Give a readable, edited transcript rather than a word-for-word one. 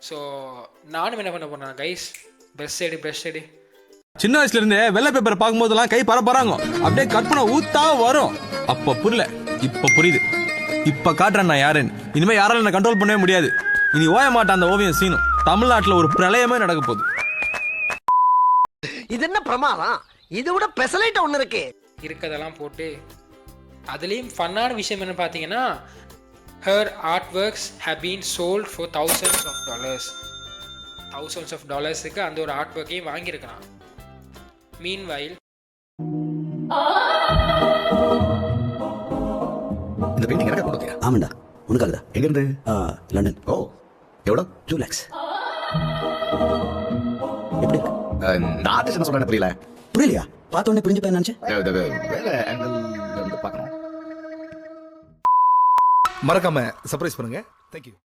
So நானும் என்ன பண்ண போறேன் கைஸ், ப்ரெஷ் எடு. சின்ன வயசுல இருந்தே வெள்ளை பேப்பரை பார்க்கும்போதெல்லாம் கை பரப்பறாங்க, அப்படியே கட் பண்ண ஊத்தா வரும். அப்ப புரியல, இப்ப புரியுது. இப்ப காட்டுறேன் நான் யாருன்னு. இனிமே யாராலும் என்ன கண்ட்ரோல் பண்ணவே முடியாது. இனி ஓய மாட்டான் அந்த ஓவியம் சீனும். தமிழ்நாட்டுல ஒரு பிரளயமே நடக்க போகுது. இது என்ன பிரமாதம், இது விட பெசலைட் ஒண்ணு இருக்கு. இருக்கதெல்லாம் போட்டு அதுலேயும் ஃபன்னான விஷயம் என்ன பார்த்தீங்கன்னா, her artworks have been sold for thousands of dollars அந்த ஒரு ஆர்ட் ஒர்க்கையும் வாங்கியிருக்கிறான். மீன்வைல் இந்த பெயிண்டிங் எனக்கு கொடுத்தியா? ஆமாண்டா, உனக்காகதா. எங்க இருந்து? லண்டன். ஓ, எவ்வளோ? 2 lakhs. எப்படி இருக்கு? இந்த ஆர்டிஸ்ட் என்ன சொல்றேன்னு புரியல. புரியலையா? பார்த்த உடனே புரிஞ்சு போய் நினைச்சேன். வேலை ஆங்கிள் இருந்து பார்க்கணும். மறக்காம சர்ப்ரைஸ் பண்ணுங்க. தேங்க்யூ.